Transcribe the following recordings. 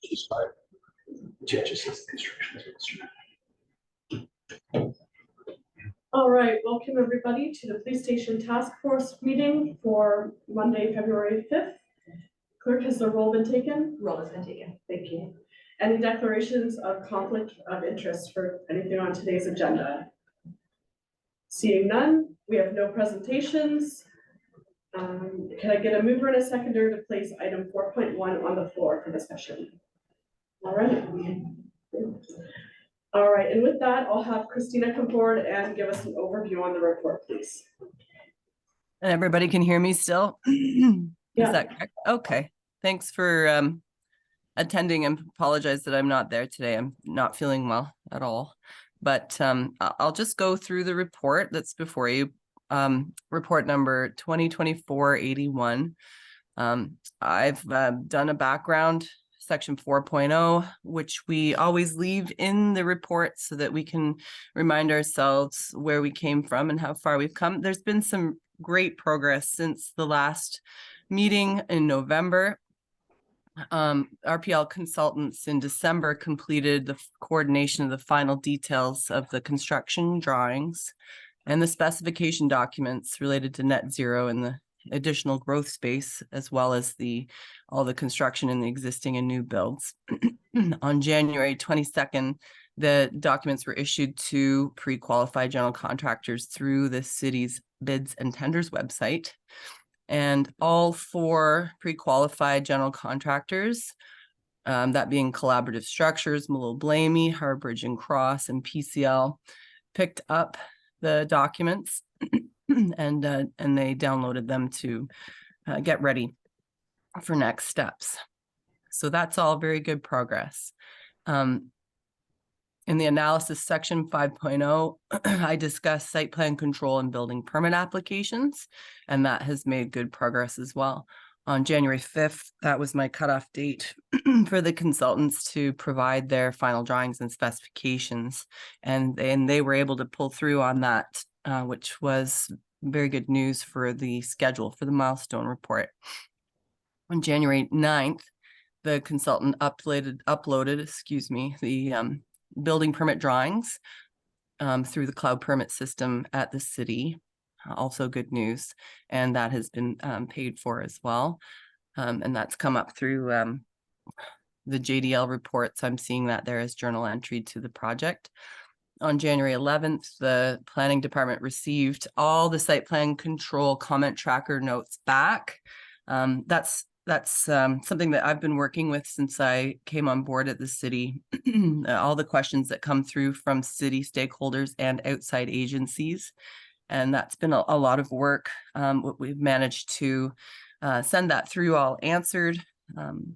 describe JHS's construction instrument. All right, welcome everybody to the police station task force meeting for Monday, February 5th. Clerk, has the roll been taken? Roll has been taken. Thank you. Any declarations of conflict of interest for anything on today's agenda? Seeing none, we have no presentations. Can I get a mover and a seconder to place item 4.1 on the floor for discussion? All right. All right, and with that, I'll have Christina come forward and give us an overview on the report, please. And everybody can hear me still? Yeah. Is that correct? Okay. Thanks for attending, and apologize that I'm not there today. I'm not feeling well at all. But I'll just go through the report that's before you. Report number 2024-81. I've done a background, section 4.0, which we always leave in the report so that we can remind ourselves where we came from and how far we've come. There's been some great progress since the last meeting in November. RPL Consultants in December completed the coordination of the final details of the construction drawings and the specification documents related to net zero and the additional growth space, as well as all the construction in the existing and new builds. On January 22nd, the documents were issued to pre-qualified general contractors through the city's bids and tenders website. And all 4 pre-qualified general contractors, that being Collaborative Structures, Malone Blamey, Harbridge and Cross, and PCL, picked up the documents and they downloaded them to get ready for next steps. So that's all very good progress. In the analysis section 5.0, I discussed site plan control and building permit applications, and that has made good progress as well. On January 5th, that was my cutoff date for the consultants to provide their final drawings and specifications. And they were able to pull through on that, which was very good news for the schedule for the milestone report. On January 9th, the consultant uploaded the building permit drawings through the cloud permit system at the city. Also good news, and that has been paid for as well. And that's come up through the JDL reports. I'm seeing that there as journal entry to the project. On January 11th, the planning department received all the site plan control comment tracker notes back. That's something that I've been working with since I came on board at the city. All the questions that come through from city stakeholders and outside agencies. And that's been a lot of work. We've managed to send that through all answered.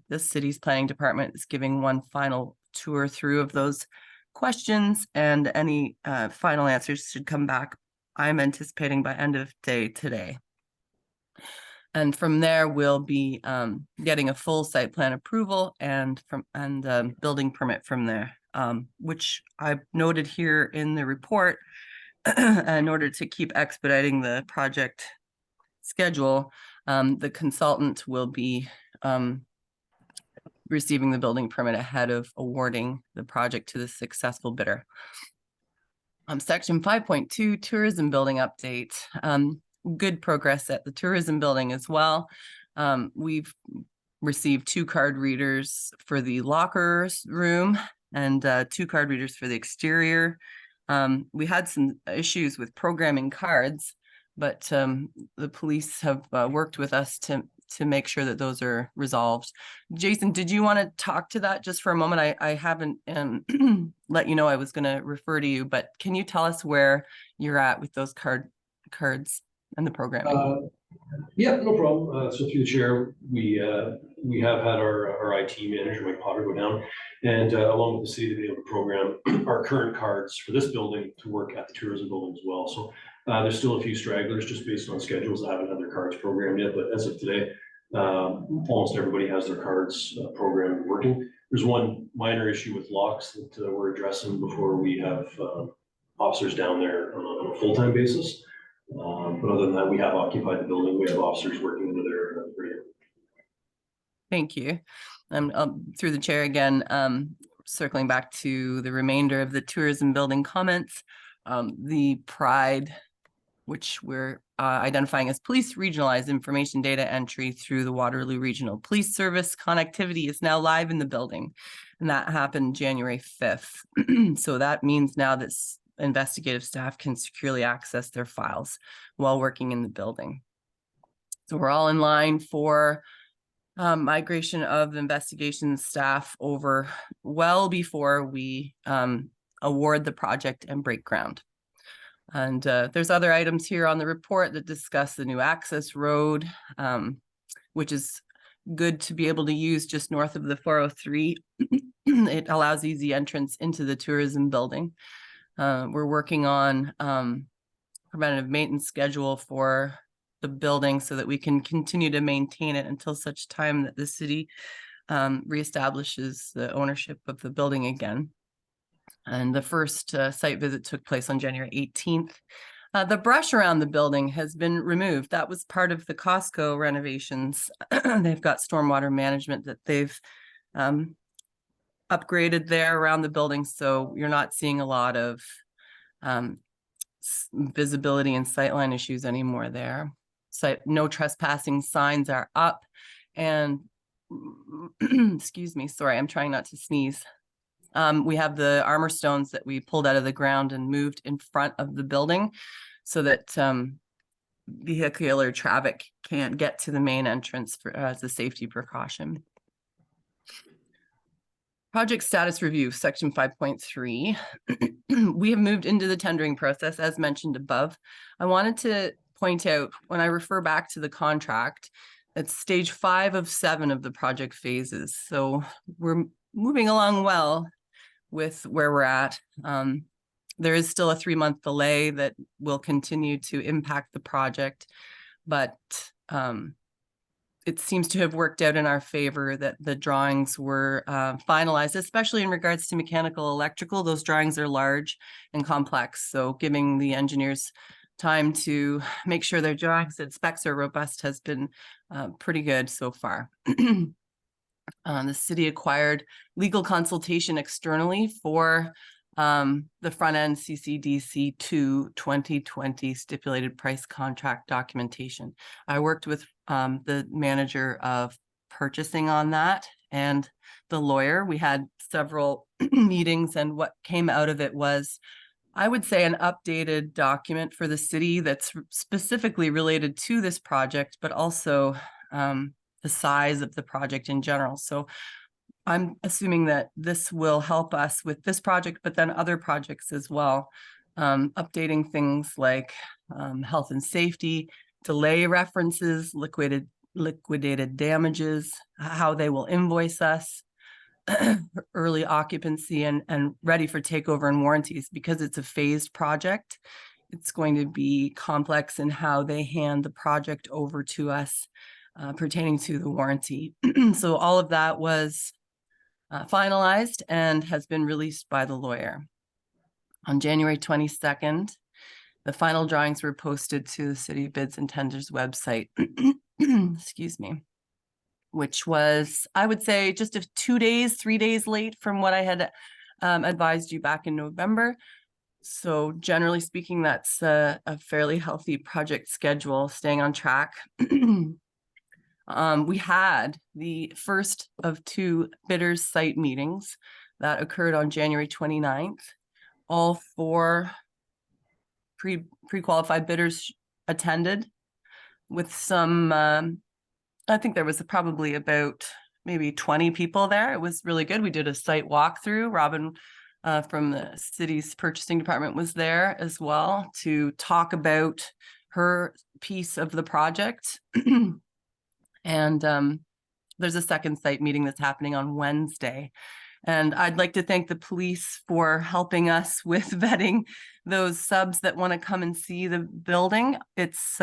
The city's planning department is giving one final tour through of those questions, and any final answers should come back, I'm anticipating, by end of day today. And from there, we'll be getting a full site plan approval and building permit from there, which I've noted here in the report. In order to keep expediting the project schedule, the consultant will be receiving the building permit ahead of awarding the project to the successful bidder. Section 5.2, tourism building update. Good progress at the tourism building as well. We've received 2 card readers for the lockers room and 2 card readers for the exterior. We had some issues with programming cards, but the police have worked with us to make sure that those are resolved. Jason, did you want to talk to that just for a moment? I haven't let you know I was going to refer to you, but can you tell us where you're at with those cards and the programming? Yeah, no problem. So through the chair, we have had our IT manager, Mike Potter, go down and along with the city to be able to program our current cards for this building to work at the tourism building as well. So there's still a few stragglers just based on schedules that haven't had their cards programmed yet, but as of today, almost everybody has their cards programmed and working. There's one minor issue with locks that we're addressing before we have officers down there on a full-time basis. But other than that, we have occupied the building. We have officers working into there. Thank you. I'm through the chair again, circling back to the remainder of the tourism building comments. The Pride, which we're identifying as police regionalized information data entry through the Waterloo Regional Police Service connectivity, is now live in the building. And that happened January 5th. So that means now that investigative staff can securely access their files while working in the building. So we're all in line for migration of investigation staff over well before we award the project and break ground. And there's other items here on the report that discuss the new access road, which is good to be able to use just north of the 403. It allows easy entrance into the tourism building. We're working on preventative maintenance schedule for the building so that we can continue to maintain it until such time that the city reestablishes the ownership of the building again. And the first site visit took place on January 18th. The brush around the building has been removed. That was part of the Costco renovations. They've got stormwater management that they've upgraded there around the building. So you're not seeing a lot of visibility and sightline issues anymore there. So no trespassing signs are up, and excuse me, sorry, I'm trying not to sneeze. We have the armor stones that we pulled out of the ground and moved in front of the building so that vehicular traffic can't get to the main entrance as a safety precaution. Project status review, section 5.3. We have moved into the tendering process as mentioned above. I wanted to point out, when I refer back to the contract, it's stage 5 of 7 of the project phases. So we're moving along well with where we're at. There is still a 3-month delay that will continue to impact the project, but it seems to have worked out in our favor that the drawings were finalized, especially in regards to mechanical electrical. Those drawings are large and complex, so giving the engineers time to make sure their drawings and specs are robust has been pretty good so far. The city acquired legal consultation externally for the front end CCDC 2 2020 stipulated price contract documentation. I worked with the manager of purchasing on that and the lawyer. We had several meetings, and what came out of it was, I would say, an updated document for the city that's specifically related to this project, but also the size of the project in general. So I'm assuming that this will help us with this project, but then other projects as well, updating things like health and safety, delay references, liquidated damages, how they will invoice us, early occupancy, and ready for takeover and warranties. Because it's a phased project, it's going to be complex in how they hand the project over to us pertaining to the warranty. So all of that was finalized and has been released by the lawyer. On January 22nd, the final drawings were posted to the city bids and tenders website, excuse me, which was, I would say, just 3 days late from what I had advised you back in November. So generally speaking, that's a fairly healthy project schedule, staying on track. We had the first of 2 bidders site meetings that occurred on January 29th. All 4 pre-qualified bidders attended, with some, I think there was probably about maybe 20 people there. It was really good. We did a site walkthrough. Robin from the city's purchasing department was there as well to talk about her piece of the project. And there's a second site meeting that's happening on Wednesday. And I'd like to thank the police for helping us with vetting those subs that want to come and see the building. It's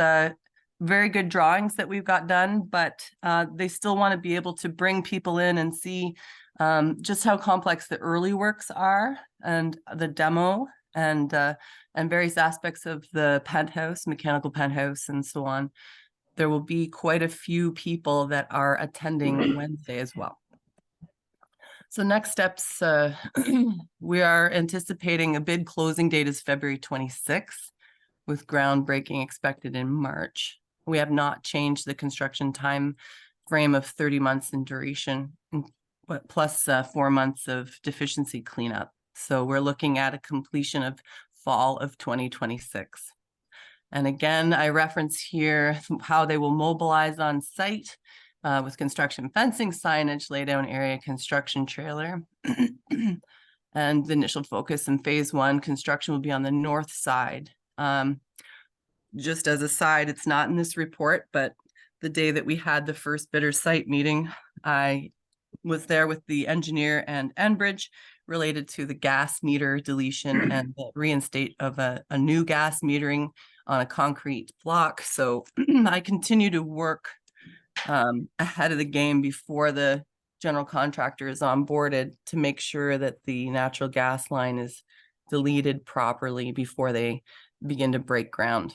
very good drawings that we've got done, but they still want to be able to bring people in and see just how complex the early works are, and the demo, and various aspects of the penthouse, mechanical penthouse, and so on. There will be quite a few people that are attending Wednesday as well. So next steps, we are anticipating a bid closing date is February 26th, with groundbreaking expected in March. We have not changed the construction time frame of 30 months in duration, but plus 4 months of deficiency cleanup. So we're looking at a completion of fall of 2026. And again, I reference here how they will mobilize on site with construction fencing, signage, laydown area, construction trailer. And the initial focus in phase 1, construction will be on the north side. Just as a side, it's not in this report, but the day that we had the first bidder site meeting, I was there with the engineer and Enbridge related to the gas meter deletion and the reinstate of a new gas metering on a concrete block. So I continue to work ahead of the game before the general contractor is onboarded to make sure that the natural gas line is deleted properly before they begin to break ground.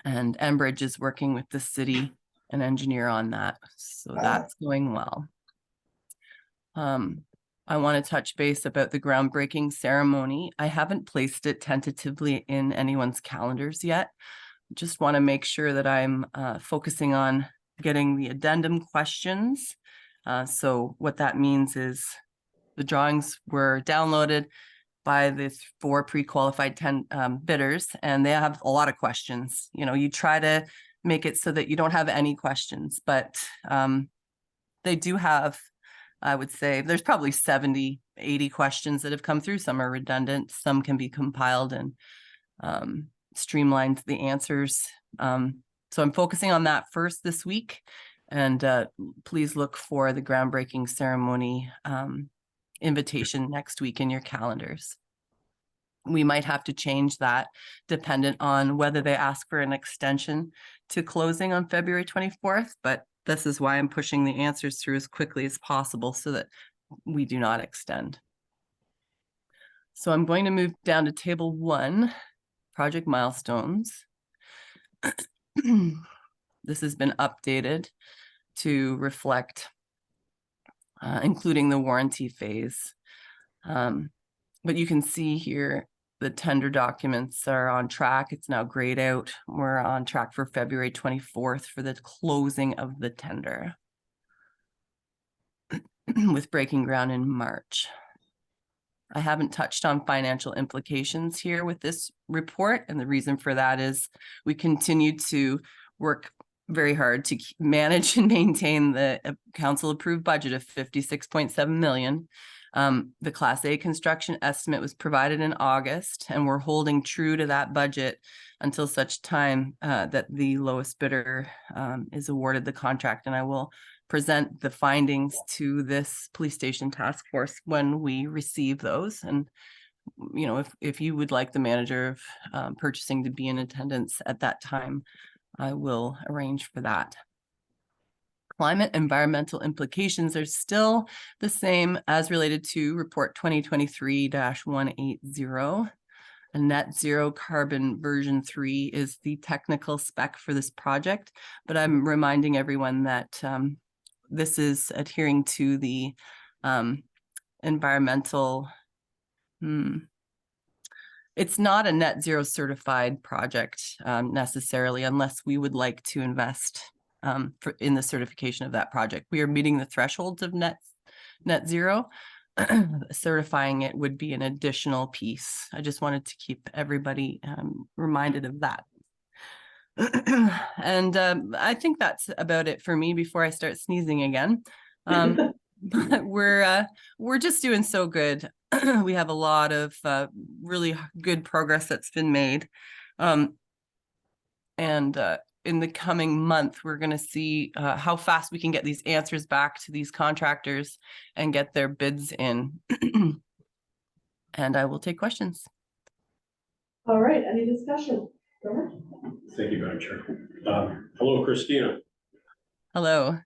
And Enbridge is working with the city and engineer on that. So that's going well. I want to touch base about the groundbreaking ceremony. I haven't placed it tentatively in anyone's calendars yet. Just want to make sure that I'm focusing on getting the addendum questions. So what that means is the drawings were downloaded by the 4 pre-qualified bidders, and they have a lot of questions. You know, you try to make it so that you don't have any questions, but they do have, I would say, there's probably 70, 80 questions that have come through. Some are redundant, some can be compiled and streamlined the answers. So I'm focusing on that first this week, and please look for the groundbreaking ceremony invitation next week in your calendars. We might have to change that dependent on whether they ask for an extension to closing on February 24th, but this is why I'm pushing the answers through as quickly as possible so that we do not extend. So I'm going to move down to table 1, project milestones. This has been updated to reflect including the warranty phase. But you can see here the tender documents are on track. It's now grayed out. We're on track for February 24th for the closing of the tender with breaking ground in March. I haven't touched on financial implications here with this report, and the reason for that is we continue to work very hard to manage and maintain the council approved budget of 56.7 million. The Class A construction estimate was provided in August, and we're holding true to that budget until such time that the lowest bidder is awarded the contract. And I will present the findings to this police station task force when we receive those. And, you know, if you would like the manager of purchasing to be in attendance at that time, I will arrange for that. Climate environmental implications are still the same as related to report 2023-180. A net zero carbon version 3 is the technical spec for this project, but I'm reminding everyone that this is adhering to the environmental, it's not a net zero certified project necessarily, unless we would like to invest in the certification of that project. We are meeting the thresholds of net zero. Certifying it would be an additional piece. I just wanted to keep everybody reminded of that. And I think that's about it for me before I start sneezing again. But we're just doing so good. We have a lot of really good progress that's been made. And in the coming month, we're going to see how fast we can get these answers back to these contractors and get their bids in. And I will take questions. All right, any discussion? Go ahead. Thank you, Madam Chair. Hello, Christina. Hello.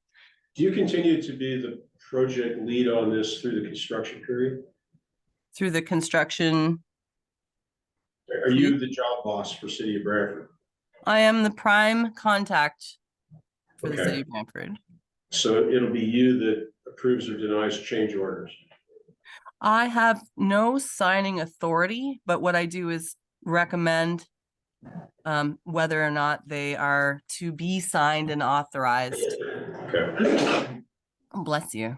Do you continue to be the project lead on this through the construction period? Through the construction. Are you the job boss for City of Brantford? I am the prime contact for the Okay. city of Brantford. So it'll be you that approves or denies change orders? I have no signing authority, but what I do is recommend whether or not they are to be signed and authorized. Okay. Bless you.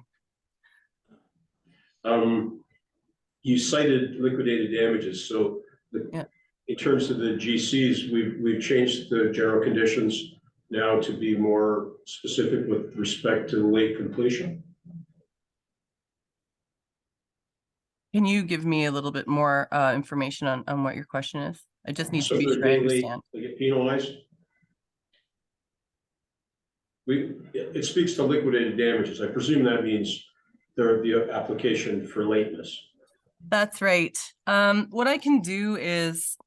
You cited liquidated damages, so Yeah. in terms of the GCs, we've changed the general conditions now to be more specific with respect to late completion. Can you give me a little bit more information on what your question is? I just need So to be if sure I they're late, understand. they get penalized. It speaks to liquidated damages. I presume that means the application for lateness. That's right. What I can do is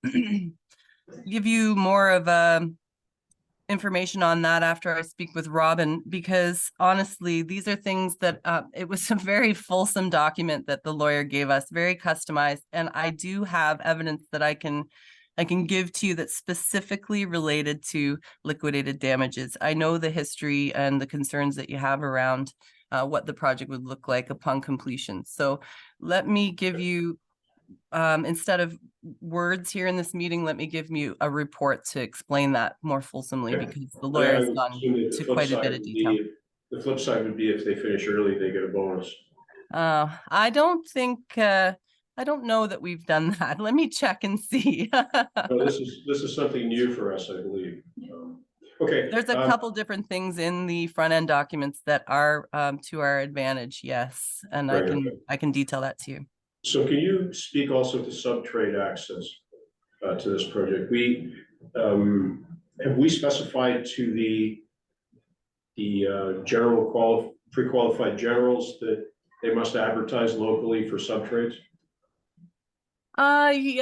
give you more of information on that after I speak with Robin, because honestly, these are things that it was a very fulsome document that the lawyer gave us, very customized, and I do have evidence that I can give to you that's specifically related to liquidated damages. I know the history and the concerns that you have around what the project would look like upon completion. So let me give you, instead of words here in this meeting, let me give you a report to explain that more fulsomely, Okay. because the lawyer has I gone assume that the to flip quite a side bit of would detail. be- The flip side would be if they finish early, they get a bonus. I don't think, I don't know that we've done that. Let me check and see. No, this is something new for us, I believe. Okay. There's a couple different things in the front end documents that are to our advantage, yes, and Right, I can detail that to you. So can you speak also to sub-trade access to this project? Have we specified to the pre-qualified generals that they must advertise locally for sub-trades? I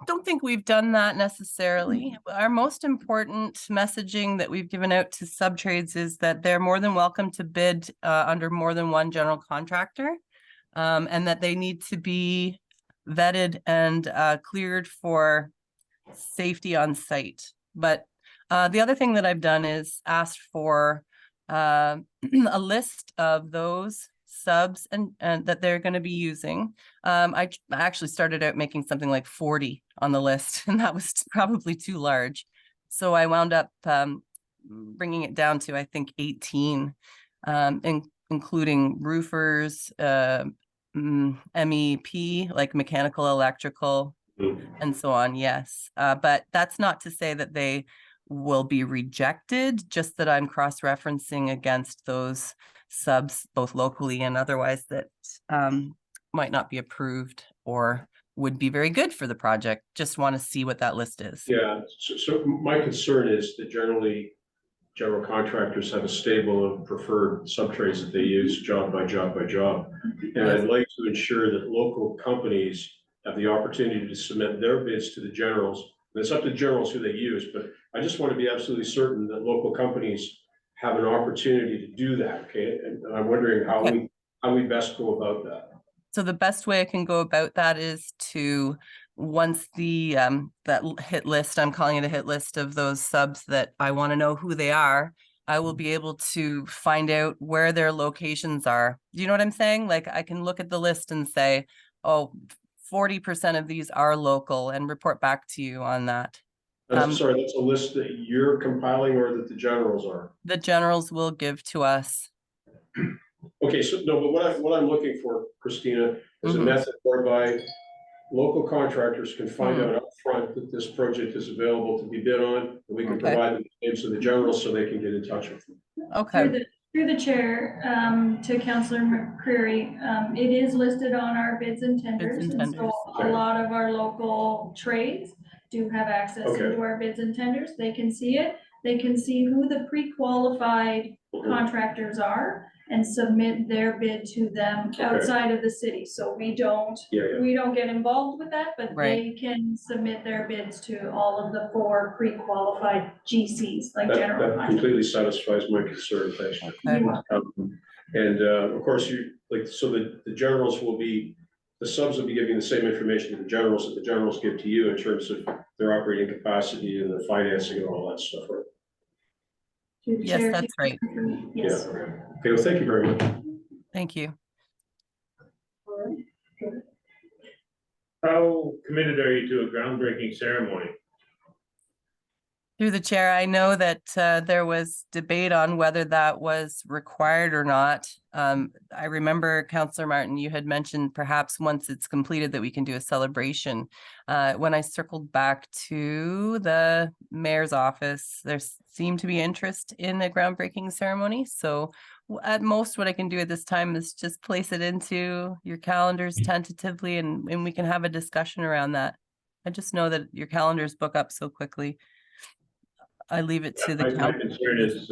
don't think we've done that necessarily. Our most important messaging that we've given out to subtrades is that they're more than welcome to bid under more than one general contractor, and that they need to be vetted and cleared for safety on site. But the other thing that I've done is asked for a list of those subs and that they're going to be using. I actually started out making something like 40 on the list, and that was probably too large. So I wound up bringing it down to, I think, 18, including roofers, MEP, like mechanical, electrical, and so on. Yes. But that's not to say that they will be rejected, just that I'm cross-referencing against those subs, both locally and otherwise, that might not be approved or would be very good for the project. Just want to see what that list is. Yeah, so my concern is that generally general contractors have a stable of preferred sub-trades that they use job by job by job. And I'd like to ensure that local companies have the opportunity to submit their bids to the generals. And it's up to generals who they use, but I just want to be absolutely certain that local companies have an opportunity to do that, okay? And I'm wondering how we best go about that. So the best way I can go about that is to, once the that hit list, I'm calling it a hit list of those subs that I want to know who they are, I will be able to find out where their locations are. Do you know what I'm saying? Like, I can look at the list and say, oh, 40% of these are local, and report back to you on that. Sorry, that's a list that you're compiling or that the generals are? The generals will give to us. Okay, so no, but what I'm looking for, Christina, is a method whereby local contractors can find out upfront that this project is available to be bid on, and we can provide them the names of the generals so they can get in touch with them. Okay. Through the chair, to Councillor McCreary, it is listed on our bids and tenders. And so a lot of our local trades do have access into our bids and tenders. They can see it. They can see who the pre-qualified contractors are and submit their bid to them outside of the city. So we don't get involved with that, but they can submit their bids to all of the 4 pre-qualified GCs, like general That contractors. completely satisfies my concern, thanks. Okay. And of course, the generals will be, the subs will be giving the same information to the generals that the generals give to you in terms of their operating capacity and the financing and all that stuff, right? Through the Yes, chair, that's right. Yes. Okay, well, thank you very much. Thank you. All right. Good. How committed are you to a groundbreaking ceremony? Through the chair, I know that there was debate on whether that was required or not. I remember, Councillor Martin, you had mentioned perhaps once it's completed that we can do a celebration. When I circled back to the mayor's office, there seemed to be interest in a groundbreaking ceremony. So at most, what I can do at this time is just place it into your calendars tentatively, and we can have a discussion around that. I just know that your calendars book up so quickly. I leave it to the My council. concern is,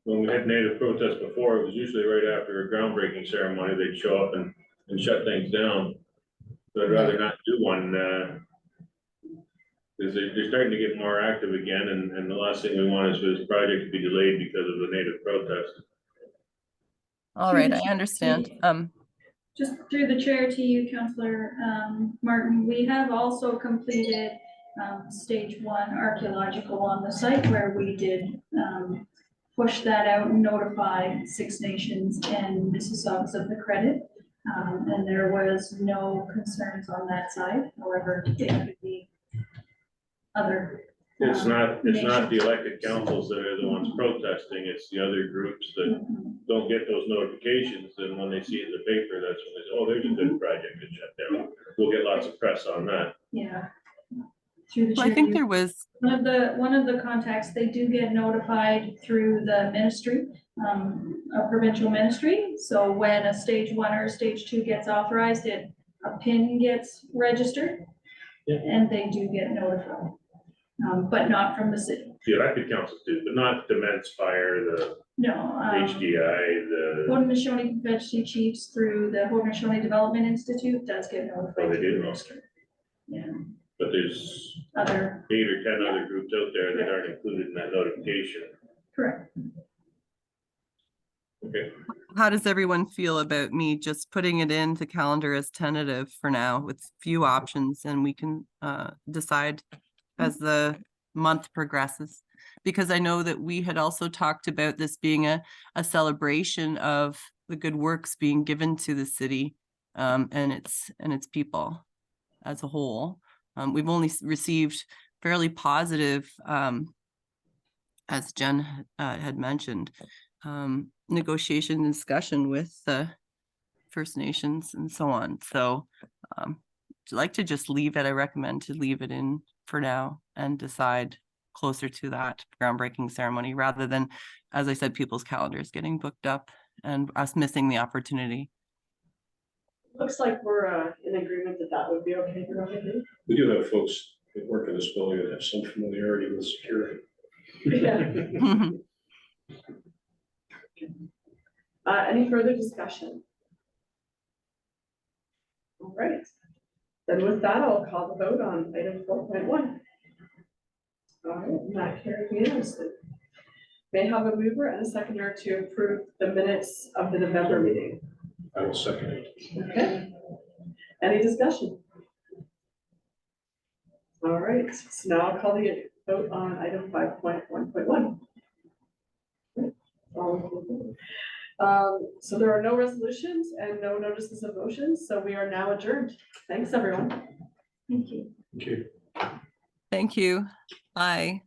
when we had native protests before, it was usually right after a groundbreaking ceremony, they'd show up and shut things down. So I'd rather not do one, because they're starting to get more active again, and the last thing we want is for this project to be delayed because of the native protest. All right, I understand. Just through the chair to you, Councillor Martin, we have also completed stage 1 archaeological on the site where we did push that out and notify Six Nations and Mississaugas of the credit. And there was no concerns on that side. However, it could be other. It's not the nations. elected councils that are the ones protesting, it's the other groups that don't get those notifications, and when they see it in the paper, that's when they say, oh, there's a good project that shut down. We'll get lots of press on that. Yeah. Through the Well, chair. I think there was, One of the contacts, they do get notified through the ministry, a provincial ministry. So when a stage 1 or a stage 2 gets authorized, a PIN gets registered. Yeah. And they do get notified, but not from the city. The elected councils do, but not the Men's Fire, the No. HDI, the, Haudenosaunee Confederacy Chiefs through the Haudenosaunee Development Institute does get notified. Oh, they through do? the ministry. Yeah, but there's other, 8 or 10 other groups out there that aren't included in that notification. correct. Okay, how does everyone feel about me just putting it in the calendar as tentative for now with few options, and we can decide as the month progresses? Because I know that we had also talked about this being a celebration of the good works being given to the city and its people as a whole. We've only received fairly positive, as Jen had mentioned, negotiation and discussion with the First Nations and so on. So I'd like to just leave it. I recommend to leave it in for now and decide closer to that groundbreaking ceremony rather than, as I said, people's calendars getting booked up and us missing the opportunity. Looks like we're in agreement that that would be okay for everybody. We do have folks that work in this building that have some familiarity with security. Yeah. Any further discussion? All right, then with that, I'll call the vote on item 4.1. All right, and that carried unanimously. May I have a mover and a seconder to approve the minutes of the November meeting. I will second it. Okay, any discussion? All right, so now I'll call the vote on item 5.1.1. So there are no resolutions and no notices of motions, so we are now adjourned. Thanks, everyone. Thank you. Okay. Thank you. Bye.